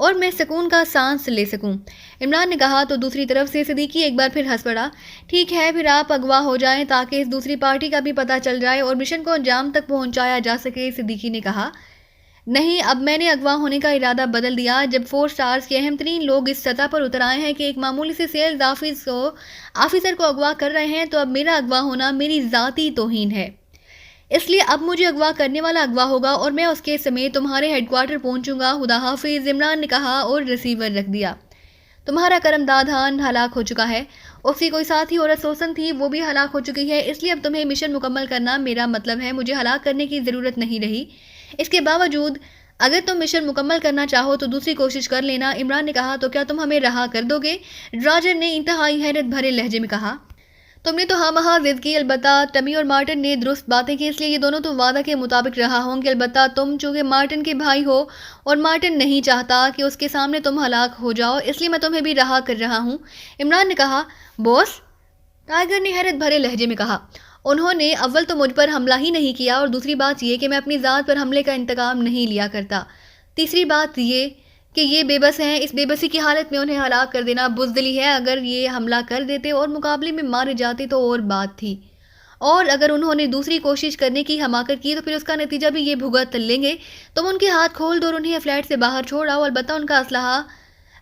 اور میں سکون کا سانس لے سکوں۔ عمران نے کہا تو دوسری طرف سے صدیقی ایک بار پھر ہنس پڑا۔ ٹھیک ہے، پھر آپ اغوا ہو جائیں تاکہ اس دوسری پارٹی کا بھی پتہ چل جائے اور مشن کو انجام تک پہنچایا جا سکے، صدیقی نے کہا۔ نہیں، اب میں نے اغوا ہونے کا ارادہ بدل دیا۔ جب 4 سٹارز کے اہم ترین لوگ اس سطح پر اتر آئے ہیں کہ ایک معمولی سے سیلز آفیسر کو اغوا کر رہے ہیں، تو اب میرا اغوا ہونا میری ذاتی توہین ہے۔ اس لیے اب مجھے اغوا کرنے والا اغوا ہوگا اور میں اس کے سمیت تمہارے ہیڈ کوارٹر پہنچوں گا۔ خدا حافظ، عمران نے کہا اور ریسیور رکھ دیا۔ تمہارا کرم دادان ہلاک ہو چکا ہے۔ اس کی کوئی ساتھی عورت سوسن تھی، وہ بھی ہلاک ہو چکی ہے، اس لیے اب تمہیں مشن مکمل کرنا میرا مطلب ہے، مجھے ہلاک کرنے کی ضرورت نہیں رہی۔ اس کے باوجود اگر تم مشن مکمل کرنا چاہو تو دوسری کوشش کر لینا، عمران نے کہا۔ تو کیا تم ہمیں رہا کر دو گے؟ راجر نے انتہائی حیرت بھرے لہجے میں کہا۔ تم نے تو ہاں مہا ضد کی، البتہ ٹمی اور مارٹن نے درست باتیں کی، اس لیے یہ دونوں تو وعدہ کے مطابق رہا ہوں گے، البتہ تم چونکہ مارٹن کے بھائی ہو اور مارٹن نہیں چاہتا کہ اس کے سامنے تم ہلاک ہو جاؤ، اس لیے میں تمہیں بھی رہا کر رہا ہوں، عمران نے کہا۔ بوس، ٹائیگر نے حیرت بھرے لہجے میں کہا، انہوں نے اول تو مجھ پر حملہ ہی نہیں کیا، اور دوسری بات یہ کہ میں اپنی ذات پر حملے کا انتقام نہیں لیا کرتا، تیسری بات یہ کہ یہ بے بس ہیں، اس بے بسی کی حالت میں انہیں ہلاک کر دینا بزدلی ہے۔ اگر یہ حملہ کر دیتے اور مقابلے میں مارے جاتے تو اور بات تھی، اور اگر انہوں نے دوسری کوشش کرنے کی حماقت کی تو پھر اس کا نتیجہ بھی یہ بھگت لیں گے۔ تم ان کے ہاتھ کھول دو اور انہیں فلیٹ سے باہر چھوڑ آؤ، البتہ ان کا اسلحہ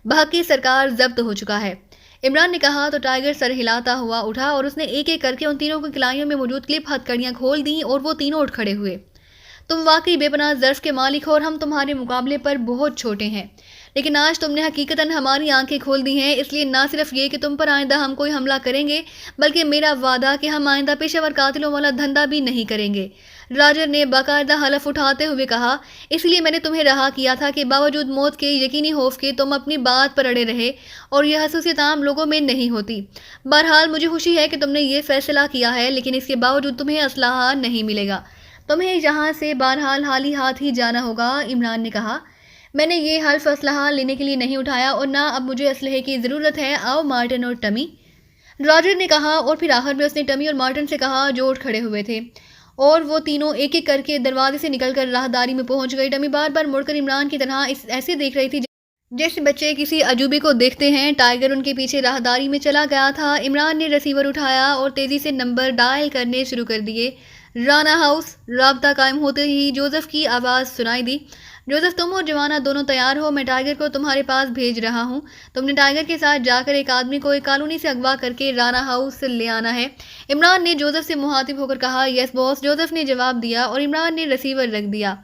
بحقی سرکار ضبط ہو چکا ہے، عمران نے کہا۔ تو ٹائیگر سر ہلاتا ہوا اٹھا اور اس نے ایک ایک کر کے ان تینوں کی کلائیوں میں موجود کلپ ہتھ کڑیاں کھول دیں اور وہ تینوں اٹھ کھڑے ہوئے۔ تم واقعی بے پناہ ظرف کے مالک ہو اور ہم تمہارے مقابلے پر بہت چھوٹے ہیں، لیکن آج تم نے حقیقتاً ہماری آنکھیں کھول دی ہیں، اس لیے نہ صرف یہ کہ تم پر آئندہ ہم کوئی حملہ کریں گے، بلکہ میرا وعدہ کہ ہم آئندہ پیشہ ور قاتلوں والا دھندا بھی نہیں کریں گے، راجر نے باقاعدہ حلف اٹھاتے ہوئے کہا۔ اس لیے میں نے تمہیں رہا کیا تھا کہ باوجود موت کے یقینی خوف کے تم اپنی بات پر اڑے رہے، اور یہ خصوصیت عام لوگوں میں نہیں ہوتی۔ بہرحال مجھے خوشی ہے کہ تم نے یہ فیصلہ کیا ہے، لیکن اس کے باوجود تمہیں اسلحہ نہیں ملے گا، تمہیں یہاں سے بہرحال خالی ہاتھ ہی جانا ہوگا، عمران نے کہا۔ میں نے یہ حلف اسلحہ لینے کے لیے نہیں اٹھایا اور نہ اب مجھے اسلحے کی ضرورت ہے، آؤ مارٹن اور ٹمی، راجر نے کہا، اور پھر آخر میں اس نے ٹمی اور مارٹن سے کہا جو اٹھ کھڑے ہوئے تھے، اور وہ تینوں ایک ایک کر کے دروازے سے نکل کر راہداری میں پہنچ گئی۔ ٹمی بار بار مڑ کر عمران کی طرح ایسے دیکھ رہی تھی جیسے بچے کسی عجوبے کو دیکھتے ہیں۔ ٹائیگر ان کے پیچھے راہداری میں چلا گیا تھا۔ عمران نے ریسیور اٹھایا اور تیزی سے نمبر ڈائل کرنے شروع کر دیے۔ رانا ہاؤس، رابطہ قائم ہوتے ہی جوزف کی آواز سنائی دی۔ جوزف، تم اور جوانا دونوں تیار ہو، میں ٹائیگر کو تمہارے پاس بھیج رہا ہوں، تم نے ٹائیگر کے ساتھ جا کر ایک آدمی کو ایک کالونی سے اغوا کر کے رانا ہاؤس سے لے آنا ہے، عمران نے جوزف سے مخاطب ہو کر کہا۔ یس باس، جوزف نے جواب دیا اور عمران نے ریسیور رکھ دیا۔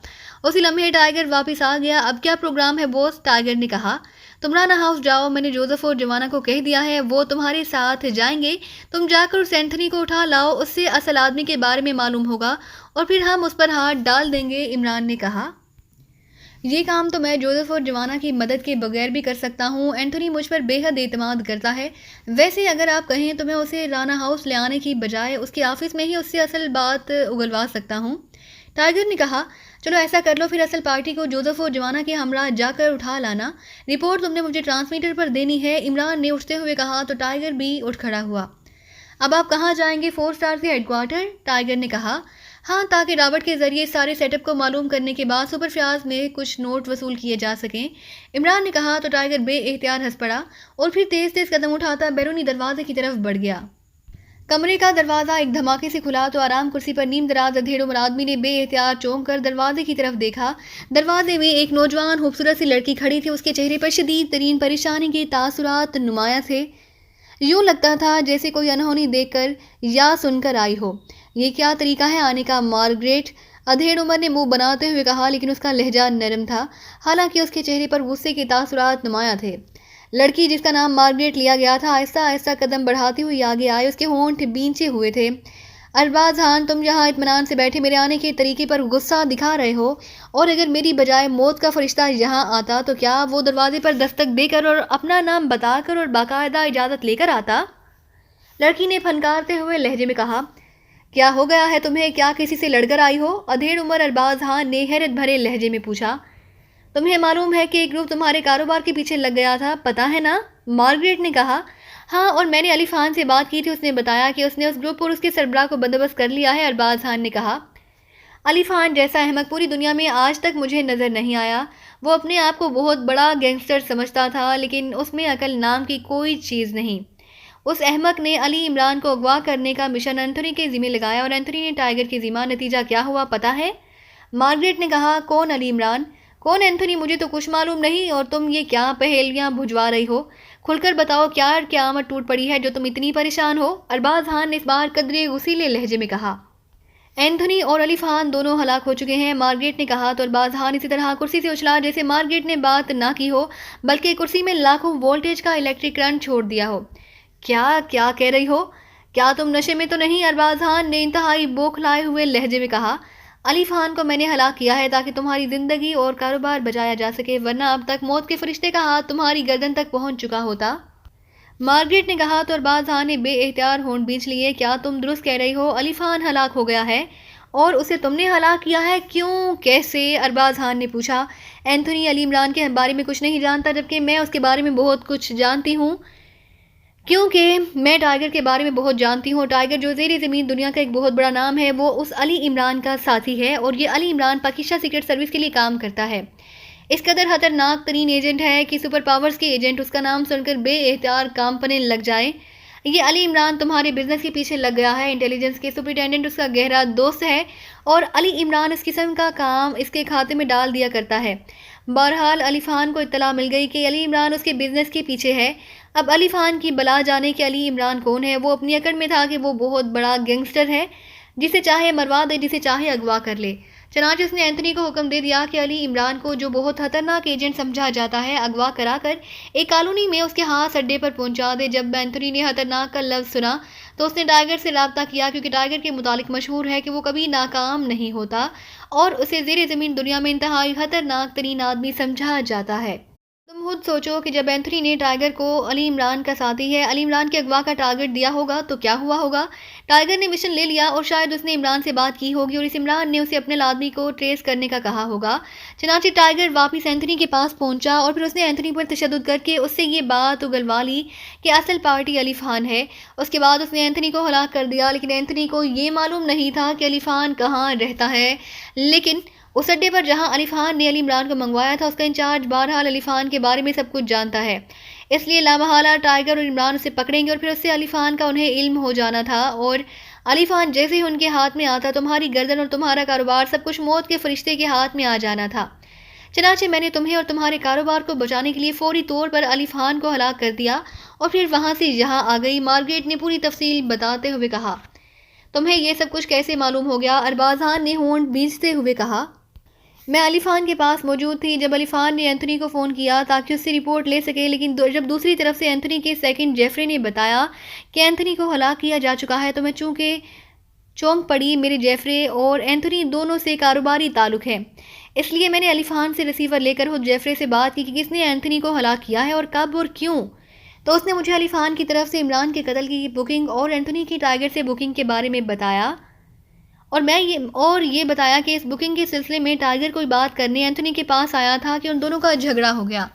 اسی لمحے ٹائیگر واپس آ گیا۔ اب کیا پروگرام ہے باس؟ ٹائیگر نے کہا۔ تم رانا ہاؤس جاؤ، میں نے جوزف اور جوانا کو کہہ دیا ہے، وہ تمہارے ساتھ جائیں گے، تم جا کر اس اینتھنی کو اٹھا لاؤ، اس سے اصل آدمی کے بارے میں معلوم ہوگا اور پھر ہم اس پر ہاتھ ڈال دیں گے، عمران نے کہا۔ یہ کام تو میں جوزف اور جوانا کی مدد کے بغیر بھی کر سکتا ہوں، اینتھنی مجھ پر بے حد اعتماد کرتا ہے، ویسے اگر آپ کہیں تو میں اسے رانا ہاؤس لے آنے کی بجائے اس کے آفس میں ہی اس سے اصل بات اگلوا سکتا ہوں، ٹائیگر نے کہا۔ چلو ایسا کر لو، پھر اصل پارٹی کو جوزف اور جوانا کے ہمراہ جا کر اٹھا لانا، رپورٹ تم نے مجھے ٹرانسمیٹر پر دینی ہے، عمران نے اٹھتے ہوئے کہا۔ تو ٹائیگر بھی اٹھ کھڑا ہوا۔ اب آپ کہاں جائیں گے؟ 4 سٹار سے ہیڈ کوارٹر، ٹائیگر نے کہا۔ ہاں، تاکہ رابرٹ کے ذریعے سارے سیٹ اپ کو معلوم کرنے کے بعد سپر فیاض میں کچھ نوٹ وصول کیے جا سکیں، عمران نے کہا۔ تو ٹائیگر بے اختیار ہنس پڑا اور پھر تیز تیز قدم اٹھاتا بیرونی دروازے کی طرف بڑھ گیا۔ کمرے کا دروازہ ایک دھماکے سے کھلا تو آرام کرسی پر نیم دراز ادھیڑ عمر آدمی نے بے اختیار چونک کر دروازے کی طرف دیکھا۔ دروازے میں ایک نوجوان خوبصورت سی لڑکی کھڑی تھی، اس کے چہرے پر شدید ترین پریشانی کے تاثرات نمایاں تھے، یوں لگتا تھا جیسے کوئی انہونی دیکھ کر یا سن کر آئی ہو۔ یہ کیا طریقہ ہے آنے کا مارگریٹ؟ ادھیڑ عمر نے منہ بناتے ہوئے کہا، لیکن اس کا لہجہ نرم تھا، حالانکہ اس کے چہرے پر غصے کے تاثرات نمایاں تھے۔ لڑکی جس کا نام مارگریٹ لیا گیا تھا آہستہ آہستہ قدم بڑھاتی ہوئی آگے آئی، اس کے ہونٹ بھینچے ہوئے تھے۔ ارباز خان، تم یہاں اطمینان سے بیٹھے میرے آنے کے طریقے پر غصہ دکھا رہے ہو، اور اگر میری بجائے موت کا فرشتہ یہاں آتا تو کیا وہ دروازے پر دستک دے کر اور اپنا نام بتا کر اور باقاعدہ اجازت لے کر آتا؟ لڑکی نے پھنکارتے ہوئے لہجے میں کہا۔ کیا ہو گیا ہے تمہیں؟ کیا کسی سے لڑ کر آئی ہو؟ ادھیڑ عمر ارباز خان نے حیرت بھرے لہجے میں پوچھا۔ تمہیں معلوم ہے کہ ایک گروپ تمہارے کاروبار کے پیچھے لگ گیا تھا، پتہ ہے نا؟ مارگریٹ نے کہا۔ ہاں، اور میں نے علی خان سے بات کی تھی، اس نے بتایا کہ اس نے اس گروپ اور اس کے سربراہ کو بندوبست کر لیا ہے، ارباز خان نے کہا۔ علی خان جیسا احمق پوری دنیا میں آج تک مجھے نظر نہیں آیا۔ وہ اپنے آپ کو بہت بڑا گینگسٹر سمجھتا تھا، لیکن اس میں عقل نام کی کوئی چیز نہیں۔ اس احمق نے علی عمران کو اغوا کرنے کا مشن اینتھونی کے ذمہ لگایا اور اینتھونی نے ٹائیگر کے ذمہ۔ نتیجہ کیا ہوا پتہ ہے؟ مارگریٹ نے کہا، کون علی عمران؟ کون اینتھونی؟ مجھے تو کچھ معلوم نہیں، اور تم یہ کیا پہیلیاں بھجوا رہی ہو؟ کھل کر بتاؤ، کیا قیامت ٹوٹ پڑی ہے جو تم اتنی پریشان ہو؟ ارباز خان نے اس بار قدرے غصیلے لہجے میں کہا۔ اینتھونی اور علی خان دونوں ہلاک ہو چکے ہیں، مارگریٹ نے کہا تو ارباز خان اسی طرح کرسی سے اچھلا جیسے مارگریٹ نے بات نہ کی ہو، بلکہ کرسی میں لاکھوں وولٹیج کا الیکٹرک کرنٹ چھوڑ دیا ہو۔ کیا کہہ رہی ہو؟ کیا تم نشے میں تو نہیں؟ ارباز خان نے انتہائی بوکھلائے ہوئے لہجے میں کہا۔ علی خان کو میں نے ہلاک کیا ہے تاکہ تمہاری زندگی اور کاروبار بچایا جا سکے، ورنہ اب تک موت کے فرشتے کا ہاتھ تمہاری گردن تک پہنچ چکا ہوتا۔ مارگریٹ نے کہا تو ارباز خان نے بے اختیار ہونٹ بھینچ لیے۔ کیا تم درست کہہ رہی ہو؟ علی خان ہلاک ہو گیا ہے اور اسے تم نے ہلاک کیا ہے؟ کیوں؟ کیسے؟ ارباز خان نے پوچھا۔ اینتھونی علی عمران کے بارے میں کچھ نہیں جانتا، جبکہ میں اس کے بارے میں بہت کچھ جانتی ہوں، کیونکہ میں ٹائیگر کے بارے میں بہت جانتی ہوں۔ ٹائیگر جو زیر زمین دنیا کا ایک بہت بڑا نام ہے، وہ اس علی عمران کا ساتھی ہے، اور یہ علی عمران پاکستان سیکرٹ سروس کے لیے کام کرتا ہے۔ اس قدر خطرناک ترین ایجنٹ ہے کہ سپر پاورز کے ایجنٹ اس کا نام سن کر بے اختیار کانپنے لگ جائیں۔ یہ علی عمران تمہارے بزنس کے پیچھے لگ گیا ہے۔ انٹیلیجنس کے سپرنٹینڈنٹ اس کا گہرا دوست ہے، اور علی عمران اس قسم کا کام اس کے کھاتے میں ڈال دیا کرتا ہے۔ بہرحال علی خان کو اطلاع مل گئی کہ علی عمران اس کے بزنس کے پیچھے ہے۔ اب علی خان کی بلا جانے کہ علی عمران کون ہے۔ وہ اپنی اکڑ میں تھا کہ وہ بہت بڑا گینگسٹر ہے، جسے چاہے مروا دے، جسے چاہے اغوا کر لے۔ چنانچہ اس نے اینتھونی کو حکم دے دیا کہ علی عمران کو، جو بہت خطرناک ایجنٹ سمجھا جاتا ہے، اغوا کرا کر ایک کالونی میں اس کے ہاتھ اڈے پر پہنچا دے۔ جب اینتھونی نے خطرناک کا لفظ سنا تو اس نے ٹائیگر سے رابطہ کیا، کیونکہ ٹائیگر کے متعلق مشہور ہے کہ وہ کبھی ناکام نہیں ہوتا، اور اسے زیر زمین دنیا میں انتہائی خطرناک ترین آدمی سمجھا جاتا ہے۔ تم خود سوچو کہ جب اینتھونی نے ٹائیگر کو علی عمران کا ساتھی ہے، علی عمران کے اغوا کا ٹارگٹ دیا ہوگا تو کیا ہوا ہوگا؟ ٹائیگر نے مشن لے لیا، اور شاید اس نے عمران سے بات کی ہوگی، اور اس عمران نے اسے اپنے آدمی کو ٹریس کرنے کا کہا ہوگا۔ چنانچہ ٹائیگر واپس اینتھونی کے پاس پہنچا، اور پھر اس نے اینتھونی پر تشدد کر کے اس سے یہ بات اگلوا لی کہ اصل پارٹی علی خان ہے۔ اس کے بعد اس نے اینتھونی کو ہلاک کر دیا، لیکن اینتھونی کو یہ معلوم نہیں تھا کہ علی خان کہاں رہتا ہے۔ لیکن اس اڈے پر جہاں علی خان نے علی عمران کو منگوایا تھا، اس کا انچارج بہرحال علی خان کے بارے میں سب کچھ جانتا ہے، اس لیے لامحالہ ٹائیگر اور عمران اسے پکڑیں گے، اور پھر اس سے علی خان کا انہیں علم ہو جانا تھا، اور علی خان جیسے ہی ان کے ہاتھ میں آتا، تمہاری گردن اور تمہارا کاروبار سب کچھ موت کے فرشتے کے ہاتھ میں آ جانا تھا۔ چنانچہ میں نے تمہیں اور تمہارے کاروبار کو بچانے کے لیے فوری طور پر علی خان کو ہلاک کر دیا، اور پھر وہاں سے یہاں آ گئی۔ مارگریٹ نے پوری تفصیل بتاتے ہوئے کہا۔ تمہیں یہ سب کچھ کیسے معلوم ہو گیا؟ ارباز خان نے ہونٹ بھینچتے ہوئے کہا۔ میں علی خان کے پاس موجود تھی جب علی خان نے اینتھونی کو فون کیا تاکہ اس سے رپورٹ لے سکے، لیکن جب دوسری طرف سے اینتھونی کے سیکنڈ جیفری نے بتایا کہ اینتھونی کو ہلاک کیا جا چکا ہے تو میں چونک پڑی۔ میرے جیفری اور اینتھونی دونوں سے کاروباری تعلق ہے، اس لیے میں نے علی خان سے ریسیور لے کر خود جیفری سے بات کی کہ کس نے اینتھونی کو ہلاک کیا ہے اور کب اور کیوں۔ تو اس نے مجھے علی خان کی طرف سے عمران کے قتل کی بکنگ اور اینتھونی کی ٹائیگر سے بکنگ کے بارے میں بتایا، اور یہ بتایا کہ اس بکنگ کے سلسلے میں ٹائیگر کوئی بات کرنے اینتھونی کے پاس آیا تھا کہ ان دونوں کا جھگڑا ہو گیا۔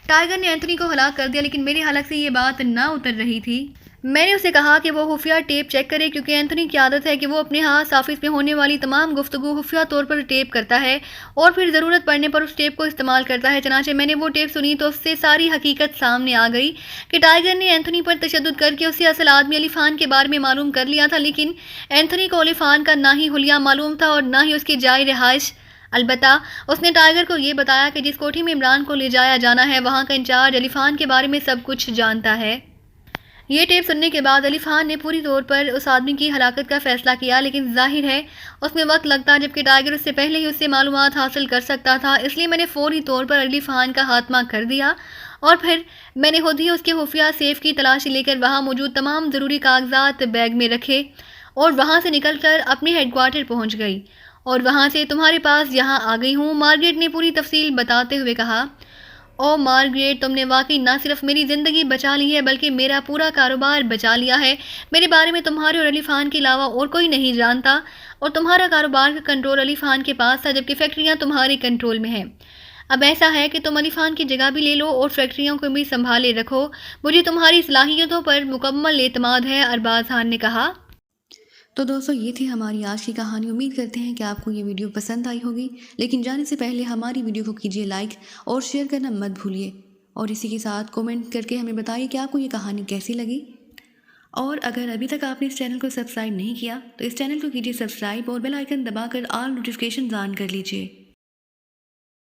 ٹائیگر نے اینتھونی کو ہلاک کر دیا، لیکن میرے حلق سے یہ بات نہ اتر رہی تھی۔ میں نے اسے کہا کہ وہ خفیہ ٹیپ چیک کرے، کیونکہ اینتھونی کی عادت ہے کہ وہ اپنے ہاتھ آفس میں ہونے والی تمام گفتگو خفیہ طور پر ٹیپ کرتا ہے، اور پھر ضرورت پڑنے پر اس ٹیپ کو استعمال کرتا ہے۔ چنانچہ میں نے وہ ٹیپ سنی تو اس سے ساری حقیقت سامنے آ گئی کہ ٹائیگر نے اینتھونی پر تشدد کر کے اس سے اصل آدمی علی خان کے بارے میں معلوم کر لیا تھا، لیکن اینتھونی کو علی خان کا نہ ہی حلیہ معلوم تھا اور نہ ہی اس کی جائے رہائش۔ البتہ اس نے ٹائیگر کو یہ بتایا کہ جس کوٹھی میں عمران کو لے جایا جانا ہے، وہاں کا انچارج علی خان کے بارے میں سب کچھ جانتا ہے۔ یہ ٹیپ سننے کے بعد علی خان نے پوری طور پر اس آدمی کی ہلاکت کا فیصلہ کیا، لیکن ظاہر ہے اس میں وقت لگتا، جبکہ ٹائیگر اس سے پہلے ہی اس سے معلومات حاصل کر سکتا تھا۔ اس لیے میں نے فوری طور پر علی خان کا خاتمہ کر دیا، اور پھر میں نے خود ہی اس کے خفیہ سیف کی تلاشی لے کر وہاں موجود تمام ضروری کاغذات بیگ میں رکھے، اور وہاں سے نکل کر اپنے ہیڈ کوارٹر پہنچ گئی، اور وہاں سے تمہارے پاس یہاں آ گئی ہوں۔ مارگریٹ نے پوری تفصیل بتاتے ہوئے کہا۔ او مارگریٹ، تم نے واقعی نہ صرف میری زندگی بچا لی ہے بلکہ میرا پورا کاروبار بچا لیا ہے۔ میرے بارے میں تمہارے اور علی خان کے علاوہ اور کوئی نہیں جانتا، اور تمہارا کاروبار کا کنٹرول علی خان کے پاس تھا، جبکہ فیکٹریاں تمہارے کنٹرول میں ہیں۔ اب ایسا ہے کہ تم علی خان کی جگہ بھی لے لو اور فیکٹریوں کو بھی سنبھالے رکھو۔ مجھے تمہاری صلاحیتوں پر مکمل اعتماد ہے، ارباز خان نے کہا۔ تو دوستو یہ تھی ہماری آج کی کہانی. امید کرتے ہیں کہ آپ کو یہ ویڈیو پسند آئی ہوگی. لیکن جانے سے پہلے ہماری ویڈیو کو کیجیے لائک اور شیئر کرنا مت بھولیے. اور اسی کے ساتھ کومنٹ کر کے ہمیں بتائیے کہ آپ کو یہ کہانی کیسی لگی. اور اگر ابھی تک آپ نے اس چینل کو سبسکرائب نہیں کیا تو اس چینل کو کیجیے سبسکرائب اور بیل آئیکن دبا کر آل نوٹیفیکیشن آن کر لیجیے.